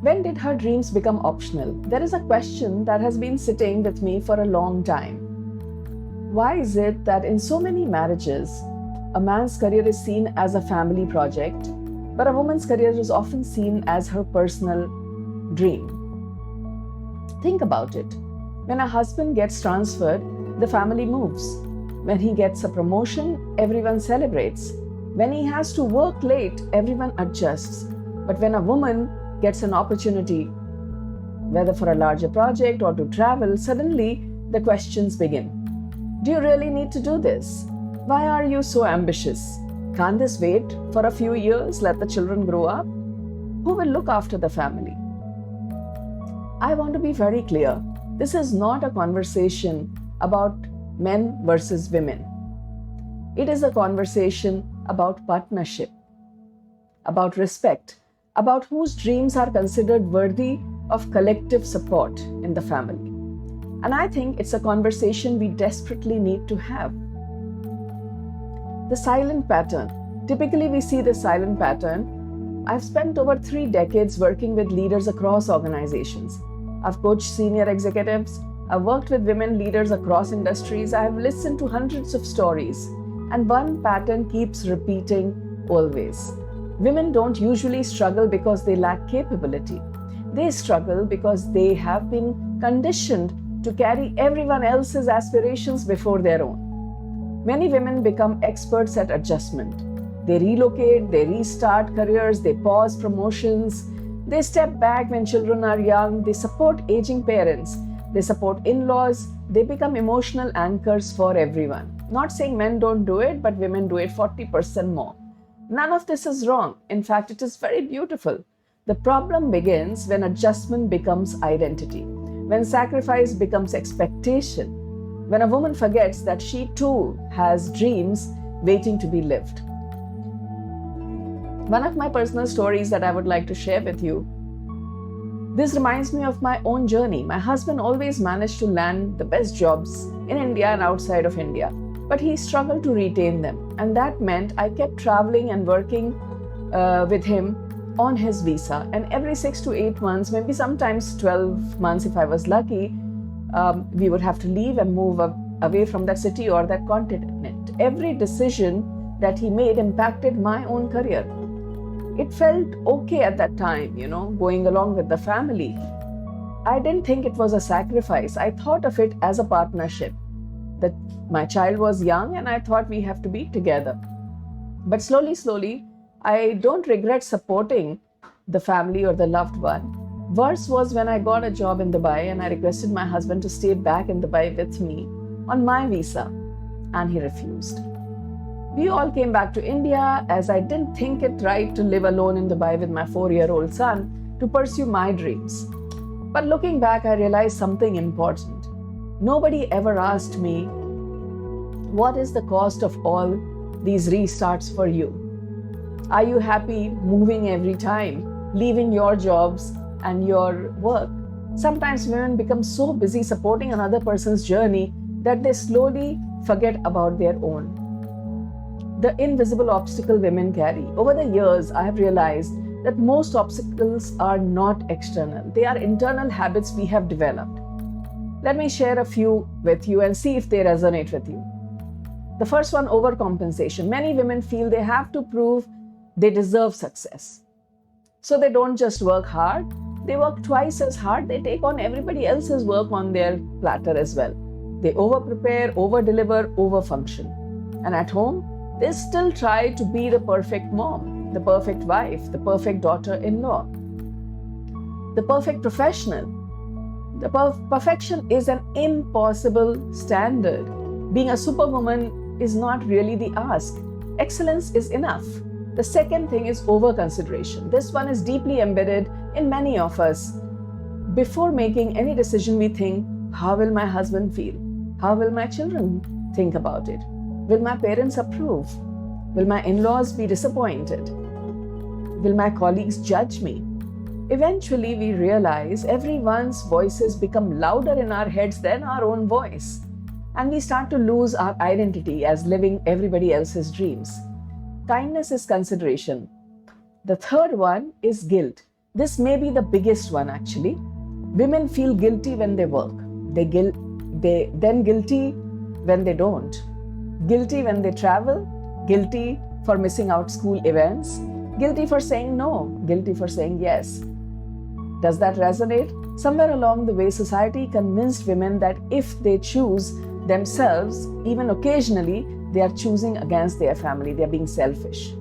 When did her dreams become optional? There is a question that has been sitting with me for a long time. Why is it that in so many marriages, a man's career is seen as a family project, but a woman's career is often seen as her personal dream? Think about it. When a husband gets transferred, the family moves. When he gets a promotion, everyone celebrates. When he has to work late, everyone adjusts. But when a woman gets an opportunity, whether for a larger project or to travel, suddenly the questions begin. Do you really need to do this? Why are you so ambitious? Can't this wait for a few years, let the children grow up? Who will look after the family? I want to be very clear. This is not a conversation about men versus women. It is a conversation about partnership, about respect, about whose dreams are considered worthy of collective support in the family. And I think it's a conversation we desperately need to have. The silent pattern. Typically, we see the silent pattern. I've spent over 3 decades working with leaders across organizations. I've coached senior executives. I've worked with women leaders across industries. I've listened to hundreds of stories. And one pattern keeps repeating always. Women don't usually struggle because they lack capability. They struggle because they have been conditioned to carry everyone else's aspirations before their own. Many women become experts at adjustment. They relocate, they restart careers, they pause promotions, they step back when children are young, they support aging parents, they support in-laws, they become emotional anchors for everyone. Not saying men don't do it, but women do it 40% more. None of this is wrong. In fact, it is very beautiful. The problem begins when adjustment becomes identity, when sacrifice becomes expectation, when a woman forgets that she too has dreams waiting to be lived. One of my personal stories that I would like to share with you. This reminds me of my own journey. My husband always managed to land the best jobs in India and outside of India, but he struggled to retain them. And that meant I kept traveling and working with him on his visa. And every 6 to 8 months, maybe sometimes 12 months if I was lucky, we would have to leave and move away from that city or that continent. Every decision that he made impacted my own career. It felt okay at that time, going along with the family. I didn't think it was a sacrifice. I thought of it as a partnership. That my child was young and I thought we have to be together. But slowly, I don't regret supporting the family or the loved one. Worse was when I got a job in Dubai and I requested my husband to stay back in Dubai with me on my visa, and he refused. We all came back to India as I didn't think it right to live alone in Dubai with my 4-year-old son to pursue my dreams. But looking back, I realized something important. Nobody ever asked me, what is the cost of all these restarts for you? Are you happy moving every time, leaving your jobs and your work? Sometimes women become so busy supporting another person's journey that they slowly forget about their own. The invisible obstacle women carry. Over the years, I have realized that most obstacles are not external. They are internal habits we have developed. Let me share a few with you and see if they resonate with you. The first one, overcompensation. Many women feel they have to prove they deserve success. So they don't just work hard, they work twice as hard. They take on everybody else's work on their platter as well. They over-prepare, over-deliver, over-function. And at home, they still try to be the perfect mom, the perfect wife, the perfect daughter-in-law, the perfect professional. The perfection is an impossible standard. Being a superwoman is not really the ask. Excellence is enough. The second thing is overconsideration. This one is deeply embedded in many of us. Before making any decision, we think, how will my husband feel? How will my children think about it? Will my parents approve? Will my in-laws be disappointed? Will my colleagues judge me? Eventually, we realize everyone's voices become louder in our heads than our own voice. And we start to lose our identity as living everybody else's dreams. Kindness is consideration. The third one is guilt. This may be the biggest one actually. Women feel guilty when they work. They then guilty when they don't. Guilty when they travel. Guilty for missing out school events. Guilty for saying no. Guilty for saying yes. Does that resonate? Somewhere along the way, society convinced women that if they choose themselves, even occasionally, they are choosing against their family. They are being selfish.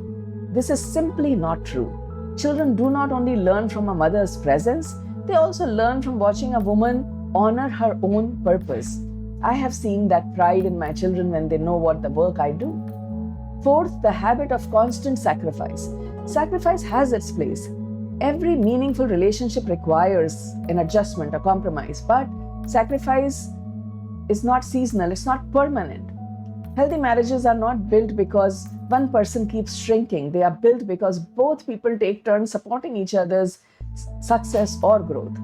This is simply not true. Children do not only learn from a mother's presence, they also learn from watching a woman honor her own purpose. I have seen that pride in my children when they know what the work I do. Fourth, the habit of constant sacrifice. Sacrifice has its place. Every meaningful relationship requires an adjustment, a compromise, but sacrifice is not seasonal, it's not permanent. Healthy marriages are not built because one person keeps shrinking. They are built because both people take turns supporting each other's success or growth.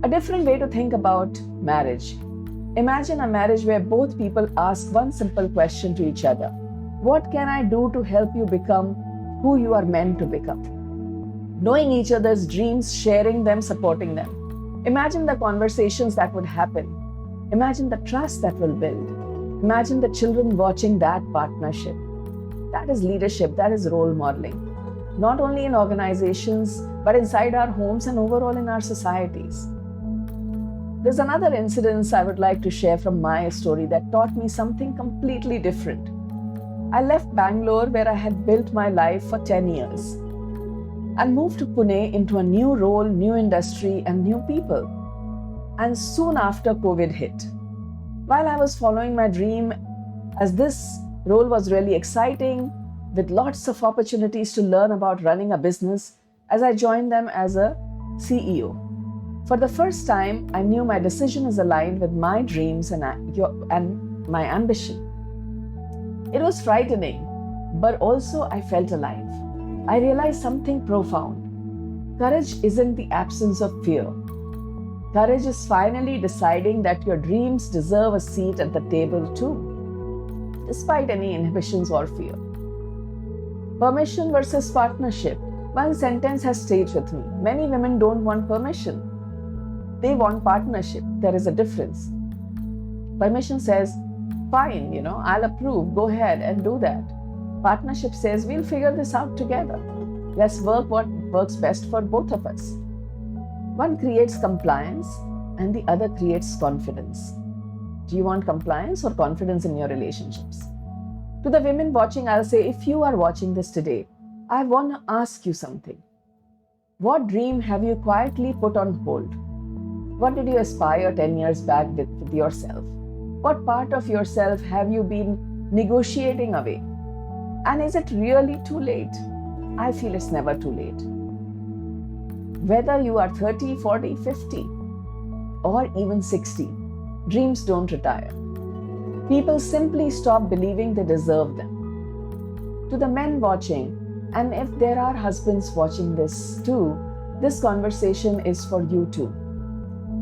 A different way to think about marriage. Imagine a marriage where both people ask one simple question to each other. What can I do to help you become who you are meant to become? Knowing each other's dreams, sharing them, supporting them. Imagine the conversations that would happen. Imagine the trust that will build. Imagine the children watching that partnership. That is leadership, that is role modeling. Not only in organizations, but inside our homes and overall in our societies. There's another incident I would like to share from my story that taught me something completely different. I left Bangalore, where I had built my life for 10 years, and moved to Pune into a new role, new industry, and new people. And soon after, COVID hit. While I was following my dream, as this role was really exciting, with lots of opportunities to learn about running a business, as I joined them as a CEO. For the first time, I knew my decision is aligned with my dreams and my ambition. It was frightening, but also I felt alive. I realized something profound. Courage isn't the absence of fear. Courage is finally deciding that your dreams deserve a seat at the table too, despite any inhibitions or fear. Permission versus partnership. One sentence has stayed with me. Many women don't want permission. They want partnership. There is a difference. Permission says, fine, I'll approve. Go ahead and do that. Partnership says, we'll figure this out together. Let's work what works best for both of us. One creates compliance and the other creates confidence. Do you want compliance or confidence in your relationships? To the women watching, I'll say, if you are watching this today, I want to ask you something. What dream have you quietly put on hold? What did you aspire 10 years back with yourself? What part of yourself have you been negotiating away? And is it really too late? I feel it's never too late. Whether you are 30, 40, 50, or even 60, dreams don't retire. People simply stop believing they deserve them. To the men watching, and if there are husbands watching this too, this conversation is for you too.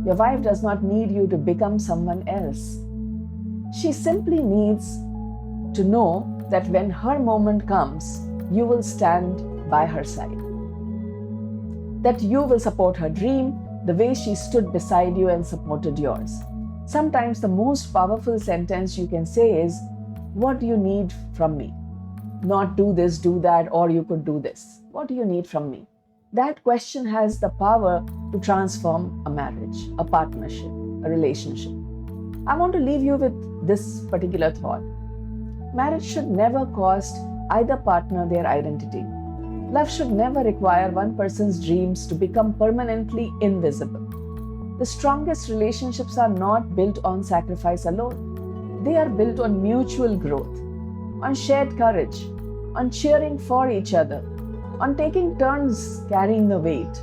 Your wife does not need you to become someone else. She simply needs to know that when her moment comes, you will stand by her side. That you will support her dream the way she stood beside you and supported yours. Sometimes the most powerful sentence you can say is, what do you need from me? Not do this, do that, or you could do this. What do you need from me? That question has the power to transform a marriage, a partnership, a relationship. I want to leave you with this particular thought. Marriage should never cost either partner their identity. Love should never require one person's dreams to become permanently invisible. The strongest relationships are not built on sacrifice alone. They are built on mutual growth, on shared courage, on cheering for each other, on taking turns carrying the weight.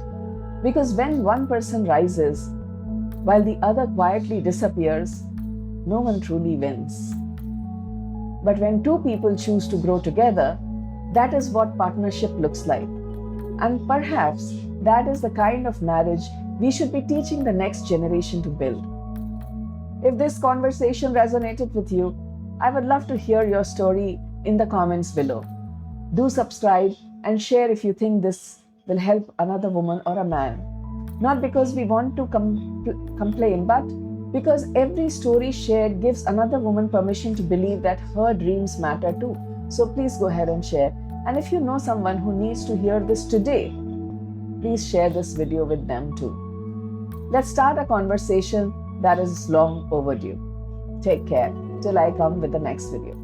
Because when one person rises while the other quietly disappears, no one truly wins. But when two people choose to grow together, that is what partnership looks like. And perhaps that is the kind of marriage we should be teaching the next generation to build. If this conversation resonated with you, I would love to hear your story in the comments below. Do subscribe and share if you think this will help another woman or a man. Not because we want to complain, but because every story shared gives another woman permission to believe that her dreams matter too. So please go ahead and share. And if you know someone who needs to hear this today, please share this video with them too. Let's start a conversation that is long overdue. Take care till I come with the next video.